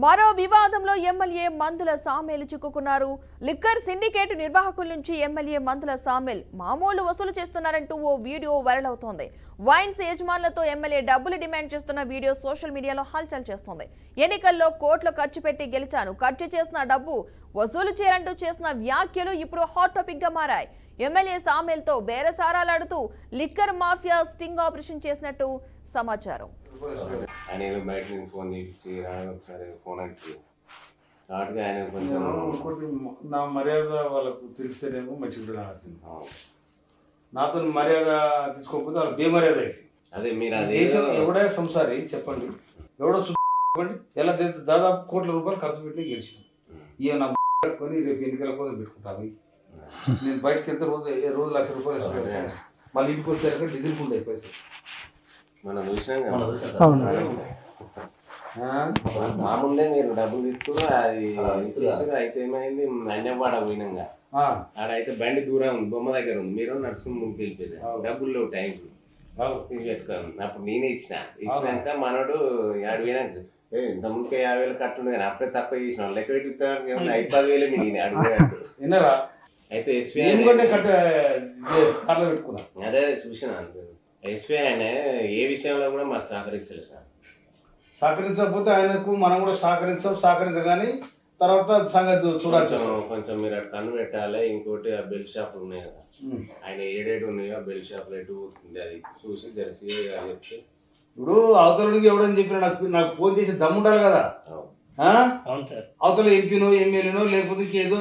మరో వివాదంలో ఎమ్మెల్యే మందుల సామేలు చిక్కుకున్నారు. లిక్కర్ సిండికేట్ నిర్వాహకుల నుంచి ఎమ్మెల్యే మందుల సామేల్ మామూలు వసూలు చేస్తున్నారంటూ ఓ వీడియో వైరల్ అవుతోంది. వైన్స్ యజమానులతో ఎమ్మెల్యే డబ్బులు డిమాండ్ చేస్తున్న వీడియో సోషల్ మీడియాలో హల్చల్ చేస్తోంది. ఎన్నికల్లో కోట్లు ఖర్చు పెట్టి గెలిచాను, ఖర్చు చేసిన డబ్బు వసూలు చేయాలంటూ చేసిన వ్యాఖ్యలు ఇప్పుడు హాట్ టాపిక్ గా మారాయి. ఎమ్మెల్యే సామేల్తో బేరసారాలాడుతూ లిక్కర్ మాఫియా స్టింగ్ ఆపరేషన్ చేసినట్టు సమాచారం. ఆయన ఏదో బయట నుంచి ఫోన్ చేయించి ఒకసారి ఫోన్ అంటే కాబట్టి ఆయన కొంచెం నా మర్యాద వాళ్ళకు తెలిస్తేనేమో మంచిగా నచ్చింది. నాతో మర్యాద తీసుకోకపోతే వాళ్ళకి బేమర్యాద అయింది. అదే మీరు అదే ఎవడే సంసారి చెప్పండి, ఎవడో చెప్పండి, ఎలా దాదాపు కోట్ల రూపాయలు ఖర్చు పెట్టి గెలిచిన ఇక నా పెట్టుకొని రేపు ఎన్నికల కోసం పెట్టుకుంటాను. నేను బయటకు వెళ్తే రోజు ₹1,00,000 మళ్ళీ ఇంటికి వచ్చాక డీజిల్ కుండా అయిపోయి మనం చూసినాం మా ముందే మీరు డబ్బులు తీసుకుని అది అయితే ఏమైంది అన్యవాడ పోయినాగా ఆడైతే బండి దూరం ఉంది, బొమ్మ దగ్గర ఉంది, మీరు నడుచుకుని ముందుకు వెళ్ళిపోయారు. డబ్బులు లేవు టైంకి పెట్టుకోను. అప్పుడు నేనే ఇచ్చినాక మనోడు ఆడు పోయినాక ఇంత ముందుకే 50,000 కట్టుండే కానీ అప్పుడే తక్కువ చేసిన లెక్క పెట్టుతాను 5-10,000 మిగిలింది అడుగు. అయితే ఎస్వి అదే చూసిన ఎస్వి ఆయన ఏ విషయంలో కూడా మాకు సహకరిస్తలేదు సార్. సహకరించకపోతే ఆయనకు మనం కూడా సహకరించగానే తర్వాత సంగతి చూడాలి. కొంచెం మీరు అటు కన్ను పెట్టాలి. ఇంకోటి ఆ బెల్ట్ షాపులు ఉన్నాయి కదా, ఆయన ఏడేడు ఉన్నాయో బెల్ట్ షాపులు ఎటు పోతుంది అది చూసి జెర్సీ చెప్తే ఇప్పుడు అవతలకి ఎవడని చెప్పిన నాకు ఫోన్ చేసి దమ్ముండాలి కదా. అవతల ఎంపీనో ఎమ్మెల్యేనో లేకపోతే ఏదో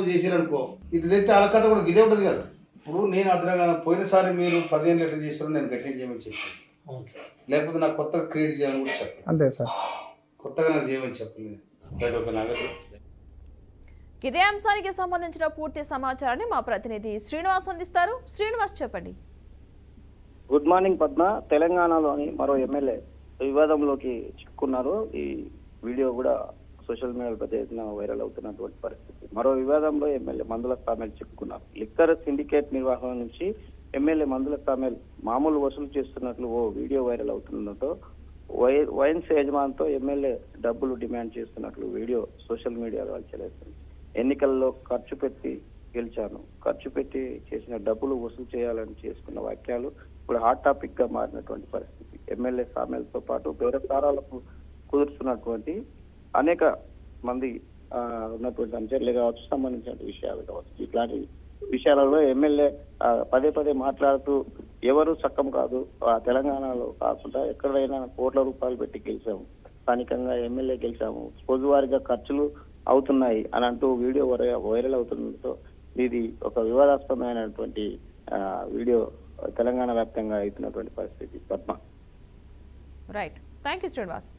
చేసారనుకో, ఇటు తెస్తే వాళ్ళ కథ కూడా ఇదే ఉంటుంది కదా. ఇప్పుడు నేను అర్థంగా పోయినసారి మీరు 15 లీటర్లు చేసిన నేను గట్టిగా చేయమని చెప్పాను, లేకపోతే నాకు కొత్తగా క్రియేట్ చేయాలని కూడా చెప్పాను. అంతే సార్, కొత్తగా నాకు చేయమని చెప్పలేదు. ఇదే అంశానికి సంబంధించిన పూర్తి సమాచారాన్ని మా ప్రతినిధి శ్రీనివాస్ అందిస్తారు. శ్రీనివాస్ చెప్పండి. Good morning Padma. తెలంగాణలోని మరో ఎమ్మెల్యే వివాదంలోకి చిక్కున్నారు. ఈ వీడియో కూడా సోషల్ మీడియాలో పెద్ద ఎత్తున వైరల్ అవుతున్నటువంటి పరిస్థితి. మరో వివాదంలో ఎమ్మెల్యే మందుల సామేల్ చిక్కుకున్నారు. లిక్కర్ సిండికేట్ నిర్వహణ నుంచి ఎమ్మెల్యే మందుల సామేల్ మామూలు వసూలు చేస్తున్నట్లు ఓ వీడియో వైరల్ అవుతుండటంతో వైన్స్ యజమానితో ఎమ్మెల్యే డబ్బులు డిమాండ్ చేస్తున్నట్లు వీడియో సోషల్ మీడియాలో హల్చలేస్తుంది. ఎన్నికల్లో ఖర్చు పెట్టి గెలిచాను, ఖర్చు పెట్టి చేసిన డబ్బులు వసూలు చేయాలని చేసుకున్న వాక్యాలు ఇప్పుడు హాట్ టాపిక్ గా మారినటువంటి పరిస్థితి. ఎమ్మెల్యే సామేల్తో పాటు బేరసారాలకు కుదురుతున్నటువంటి అనేక మంది ఉన్నటువంటి అంశాలే కావచ్చు, సంబంధించిన విషయాలు కావచ్చు. ఇట్లాంటి విషయాలలో ఎమ్మెల్యే పదే మాట్లాడుతూ ఎవరు సక్కం కాదు, తెలంగాణలో కాకుండా ఎక్కడైనా కోట్ల రూపాయలు పెట్టి గెలిచాము, స్థానికంగా ఎమ్మెల్యే గెలిచాము, రోజువారీగా ఖర్చులు అవుతున్నాయి అని అంటూ వీడియో వైరల్ అవుతుండటంతో ఇది ఒక వివాదాస్పదమైనటువంటి వీడియో తెలంగాణ వ్యాప్తంగా అవుతున్నటువంటి పరిస్థితి. Padma. Right, thank you Srinivas.